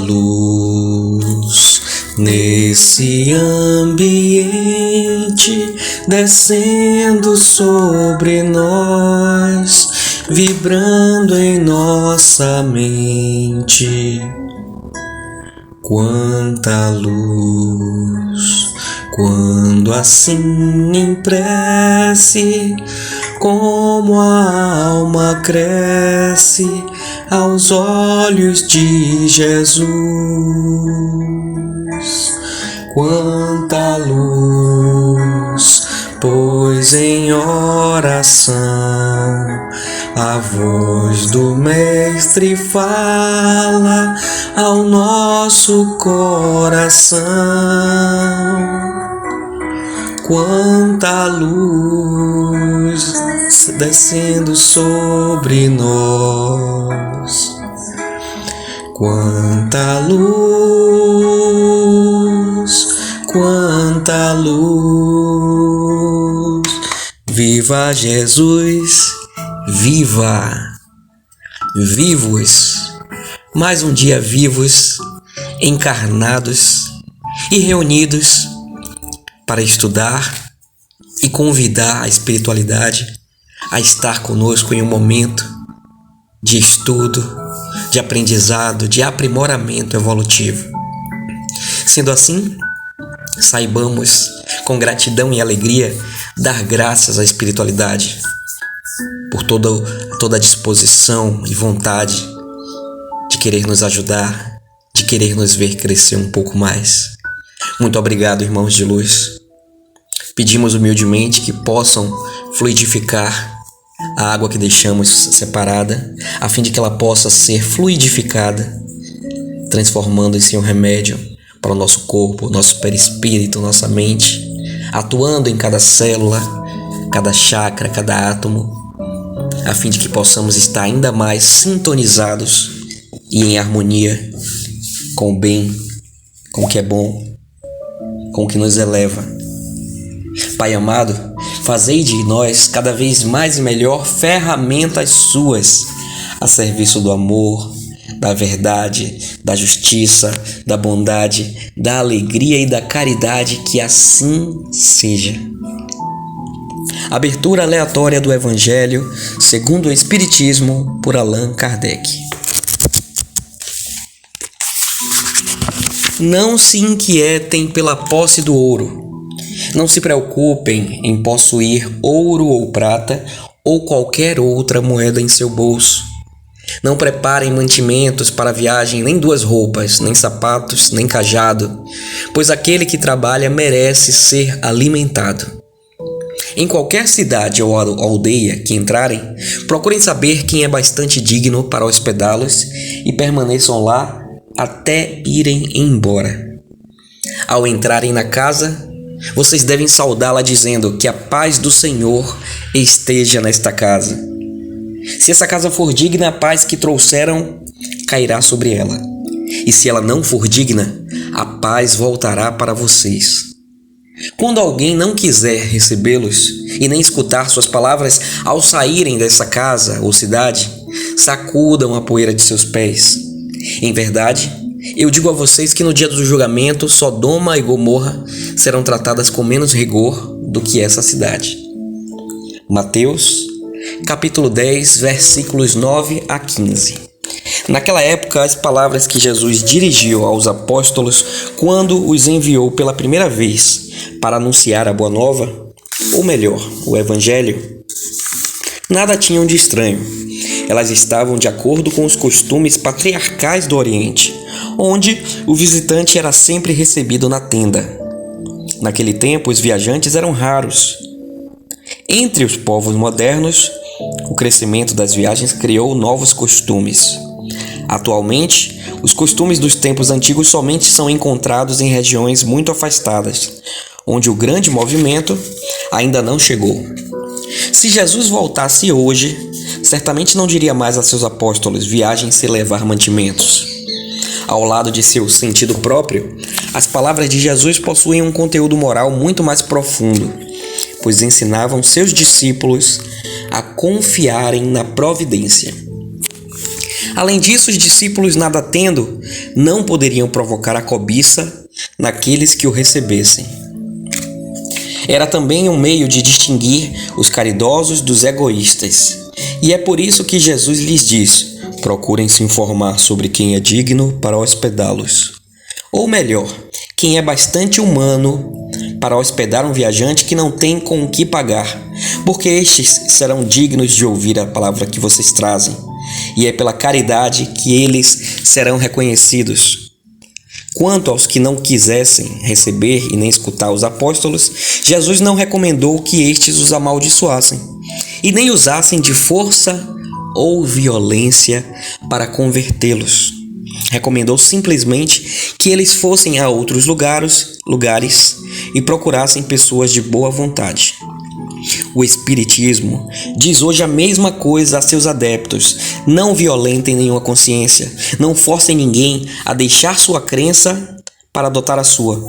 luz nesse ambiente, descendo sobre nós, vibrando em nossa mente. Quanta luz, quando assim em prece, como a alma cresce aos olhos de Jesus. Quanta luz, pois em oração a voz do Mestre fala ao nosso coração. Quanta luz descendo sobre nós. Quanta luz, quanta luz. Viva Jesus, viva! Vivos, mais um dia vivos, encarnados e reunidos para estudar e convidar a espiritualidade a estar conosco em um momento de estudo, de aprendizado, de aprimoramento evolutivo. Sendo assim, saibamos, com gratidão e alegria, dar graças à espiritualidade por toda a disposição e vontade de querer nos ajudar, de querer nos ver crescer um pouco mais. Muito obrigado, irmãos de luz. Pedimos humildemente que possam fluidificar a água que deixamos separada, a fim de que ela possa ser fluidificada, transformando-se em um remédio para o nosso corpo, nosso perispírito, nossa mente, atuando em cada célula, cada chakra, cada átomo, a fim de que possamos estar ainda mais sintonizados e em harmonia com o bem, com o que é bom, com o que nos eleva. Pai amado, fazei de nós cada vez mais e melhor ferramentas suas a serviço do amor, da verdade, da justiça, da bondade, da alegria e da caridade, que assim seja. Abertura aleatória do Evangelho segundo o Espiritismo, por Allan Kardec. Não se inquietem pela posse do ouro. Não se preocupem em possuir ouro ou prata ou qualquer outra moeda em seu bolso. Não preparem mantimentos para a viagem, nem duas roupas, nem sapatos, nem cajado, pois aquele que trabalha merece ser alimentado. Em qualquer cidade ou aldeia que entrarem, procurem saber quem é bastante digno para hospedá-los e permaneçam lá até irem embora. Ao entrarem na casa, vocês devem saudá-la dizendo que a paz do Senhor esteja nesta casa. Se essa casa for digna, a paz que trouxeram cairá sobre ela. E se ela não for digna, a paz voltará para vocês. Quando alguém não quiser recebê-los e nem escutar suas palavras ao saírem dessa casa ou cidade, sacudam a poeira de seus pés. Em verdade, eu digo a vocês que no dia do julgamento, Sodoma e Gomorra serão tratadas com menos rigor do que essa cidade. Mateus, capítulo 10, versículos 9 a 15. Naquela época, as palavras que Jesus dirigiu aos apóstolos quando os enviou pela primeira vez para anunciar a Boa Nova, ou melhor, o Evangelho, nada tinham de estranho. Elas estavam de acordo com os costumes patriarcais do Oriente, onde o visitante era sempre recebido na tenda. Naquele tempo, os viajantes eram raros. Entre os povos modernos, o crescimento das viagens criou novos costumes. Atualmente, os costumes dos tempos antigos somente são encontrados em regiões muito afastadas, onde o grande movimento ainda não chegou. Se Jesus voltasse hoje, certamente não diria mais a seus apóstolos: viajem sem levar mantimentos. Ao lado de seu sentido próprio, as palavras de Jesus possuem um conteúdo moral muito mais profundo, pois ensinavam seus discípulos a confiarem na providência. Além disso, os discípulos, nada tendo, não poderiam provocar a cobiça naqueles que o recebessem. Era também um meio de distinguir os caridosos dos egoístas. E é por isso que Jesus lhes diz: procurem se informar sobre quem é digno para hospedá-los. Ou melhor, quem é bastante humano para hospedar um viajante que não tem com o que pagar, porque estes serão dignos de ouvir a palavra que vocês trazem, e é pela caridade que eles serão reconhecidos. Quanto aos que não quisessem receber e nem escutar os apóstolos, Jesus não recomendou que estes os amaldiçoassem, e nem usassem de força ou violência para convertê-los. Recomendou simplesmente que eles fossem a outros lugares e procurassem pessoas de boa vontade. O Espiritismo diz hoje a mesma coisa a seus adeptos: não violentem nenhuma consciência, não forcem ninguém a deixar sua crença para adotar a sua.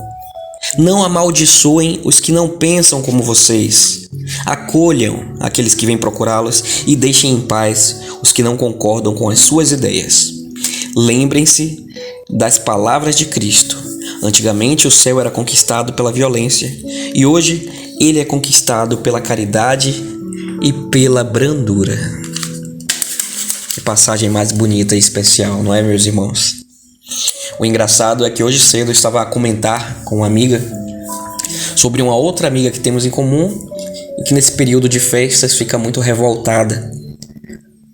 Não amaldiçoem os que não pensam como vocês. Acolham aqueles que vêm procurá-los e deixem em paz os que não concordam com as suas ideias. Lembrem-se das palavras de Cristo. Antigamente o céu era conquistado pela violência e hoje ele é conquistado pela caridade e pela brandura. Que passagem mais bonita e especial, não é, meus irmãos? O engraçado é que hoje cedo eu estava a comentar com uma amiga sobre uma outra amiga que temos em comum e que nesse período de festas fica muito revoltada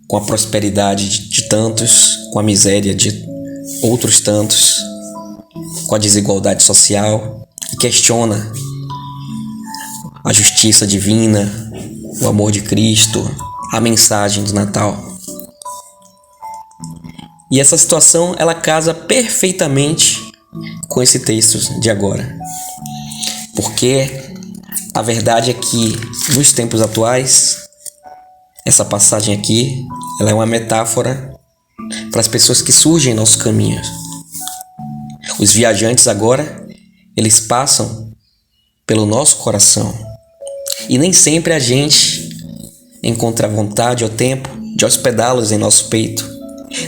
com a prosperidade de tantos, com a miséria de outros tantos, com a desigualdade social, e questiona a justiça divina, o amor de Cristo, a mensagem do Natal. E essa situação, ela casa perfeitamente com esse texto de agora. Porque a verdade é que, nos tempos atuais, essa passagem aqui, ela é uma metáfora para as pessoas que surgem em nossos caminhos. Os viajantes agora, eles passam pelo nosso coração. E nem sempre a gente encontra vontade ou tempo de hospedá-los em nosso peito.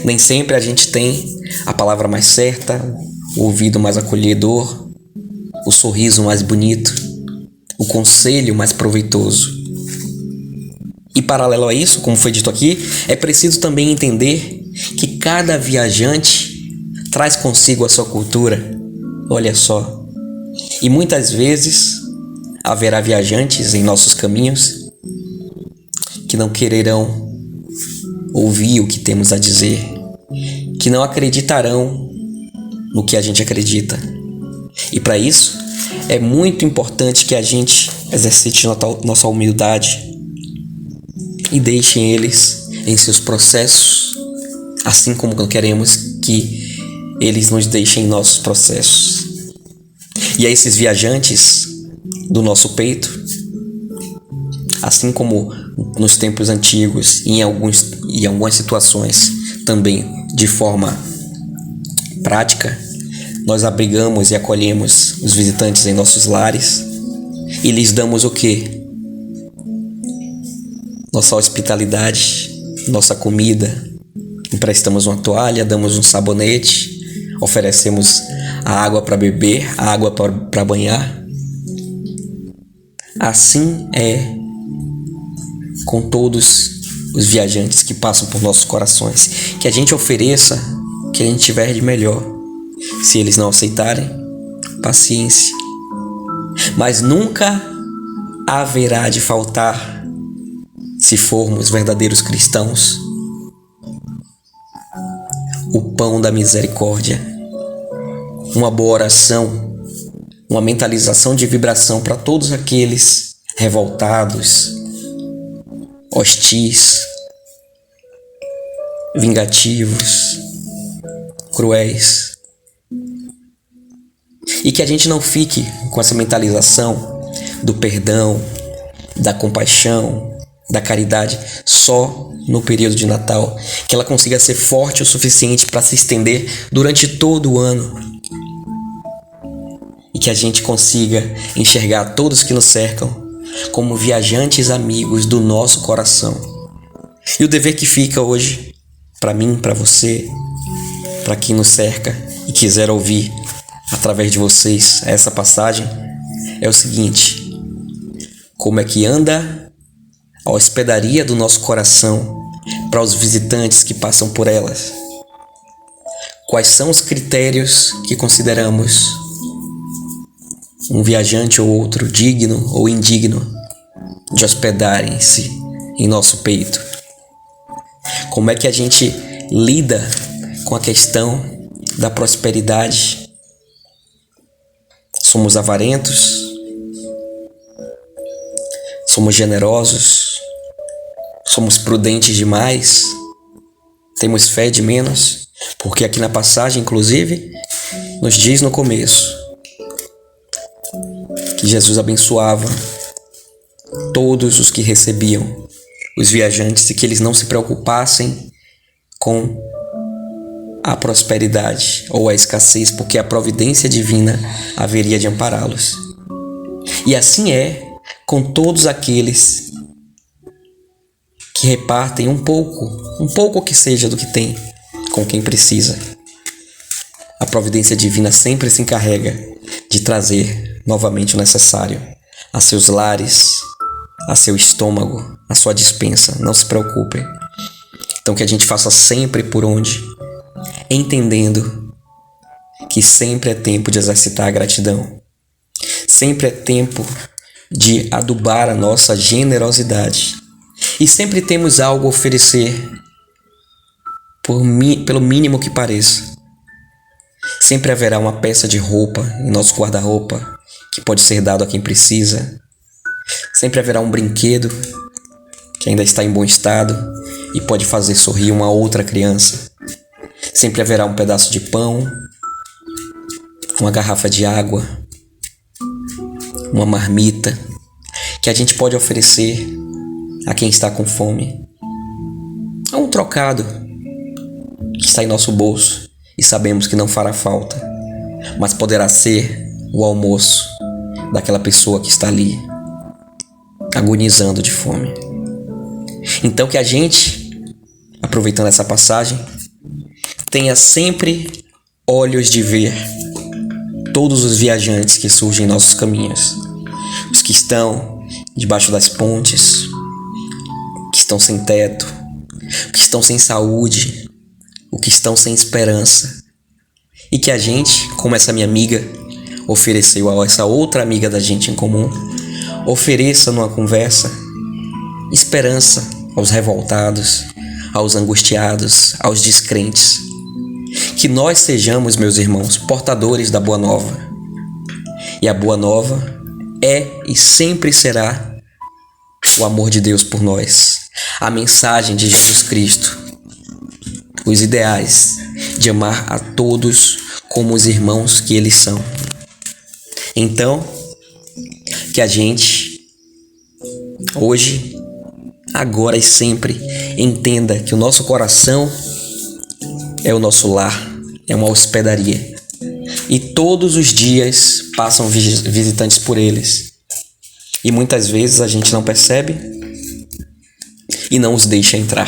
Nem sempre a gente tem a palavra mais certa, o ouvido mais acolhedor, o sorriso mais bonito, o conselho mais proveitoso. E paralelo a isso, como foi dito aqui, é preciso também entender que cada viajante traz consigo a sua cultura. Olha só. E muitas vezes haverá viajantes em nossos caminhos que não quererão ouvir o que temos a dizer, que não acreditarão no que a gente acredita. E para isso, é muito importante que a gente exercite nossa humildade e deixem eles em seus processos, assim como queremos que eles nos deixem em nossos processos. E a esses viajantes do nosso peito, assim como nos tempos antigos e em algumas situações também de forma prática, nós abrigamos e acolhemos os visitantes em nossos lares e lhes damos o quê? Nossa hospitalidade, nossa comida, emprestamos uma toalha, damos um sabonete, oferecemos a água para beber, a água para banhar. Assim é com todos os viajantes que passam por nossos corações. Que a gente ofereça o que a gente tiver de melhor. Se eles não aceitarem, paciência. Mas nunca haverá de faltar, se formos verdadeiros cristãos, o pão da misericórdia, uma boa oração, uma mentalização de vibração para todos aqueles revoltados, hostis, vingativos, cruéis. E que a gente não fique com essa mentalização do perdão, da compaixão, da caridade só no período de Natal, que ela consiga ser forte o suficiente para se estender durante todo o ano e que a gente consiga enxergar todos que nos cercam como viajantes amigos do nosso coração. E o dever que fica hoje para mim, para você, para quem nos cerca e quiser ouvir através de vocês essa passagem, é o seguinte: como é que anda a hospedaria do nosso coração para os visitantes que passam por elas? Quais são os critérios que consideramos um viajante ou outro digno ou indigno de hospedarem-se em nosso peito? Como é que a gente lida com a questão da prosperidade? Somos avarentos? Somos generosos? Somos prudentes demais? Temos fé de menos? Porque aqui na passagem, inclusive, nos diz no começo que Jesus abençoava todos os que recebiam os viajantes e que eles não se preocupassem com a prosperidade ou a escassez, porque a providência divina haveria de ampará-los. E assim é com todos aqueles que repartem um pouco que seja do que tem, com quem precisa. A providência divina sempre se encarrega de trazer novamente o necessário a seus lares, a seu estômago, a sua despensa. Não se preocupe. Então que a gente faça sempre por onde, entendendo que sempre é tempo de exercitar a gratidão. Sempre é tempo de adubar a nossa generosidade. E sempre temos algo a oferecer, pelo mínimo que pareça. Sempre haverá uma peça de roupa em nosso guarda-roupa que pode ser dado a quem precisa. Sempre haverá um brinquedo que ainda está em bom estado e pode fazer sorrir uma outra criança. Sempre haverá um pedaço de pão, uma garrafa de água, uma marmita que a gente pode oferecer a quem está com fome. Há um trocado que está em nosso bolso e sabemos que não fará falta, mas poderá ser o almoço daquela pessoa que está ali agonizando de fome. Então que a gente, aproveitando essa passagem, tenha sempre olhos de ver todos os viajantes que surgem em nossos caminhos, os que estão debaixo das pontes, que estão sem teto, que estão sem saúde, o que estão sem esperança. E que a gente, como essa minha amiga ofereceu a essa outra amiga da gente em comum, ofereça numa conversa esperança aos revoltados, aos angustiados, aos descrentes. Que nós sejamos, meus irmãos, portadores da Boa Nova. E a Boa Nova é e sempre será o amor de Deus por nós, a mensagem de Jesus Cristo, os ideais de amar a todos como os irmãos que eles são. Então, que a gente, hoje, agora e sempre, entenda que o nosso coração é o nosso lar, é uma hospedaria. E todos os dias passam visitantes por eles. E muitas vezes a gente não percebe e não os deixa entrar.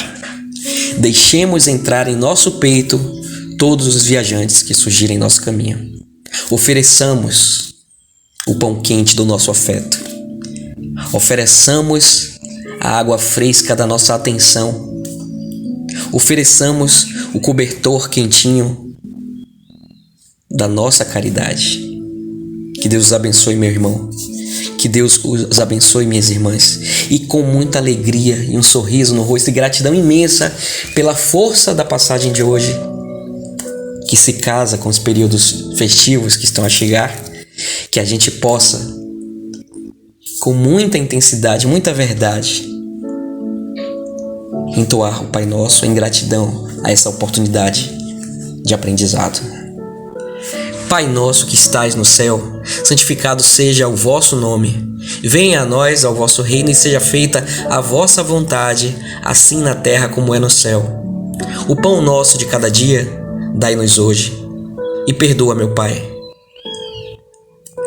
Deixemos entrar em nosso peito todos os viajantes que surgirem em nosso caminho. Ofereçamos o pão quente do nosso afeto. Ofereçamos a água fresca da nossa atenção. Ofereçamos o cobertor quentinho da nossa caridade. Que Deus os abençoe, meu irmão. Que Deus os abençoe, minhas irmãs. E com muita alegria e um sorriso no rosto e gratidão imensa pela força da passagem de hoje, que se casa com os períodos festivos que estão a chegar, que a gente possa, com muita intensidade, muita verdade, entoar o Pai Nosso em gratidão a essa oportunidade de aprendizado. Pai nosso que estais no céu, santificado seja o vosso nome. Venha a nós ao vosso reino e seja feita a vossa vontade, assim na terra como é no céu. O pão nosso de cada dia, dai-nos hoje. E perdoa, meu Pai,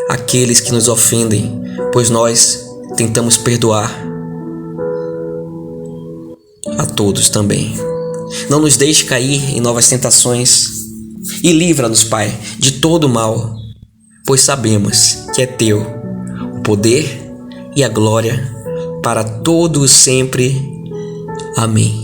aqueles que nos ofendem, pois nós tentamos perdoar a todos também. Não nos deixe cair em novas tentações. E livra-nos, Pai, de todo mal, pois sabemos que é Teu o poder e a glória para todos sempre. Amém.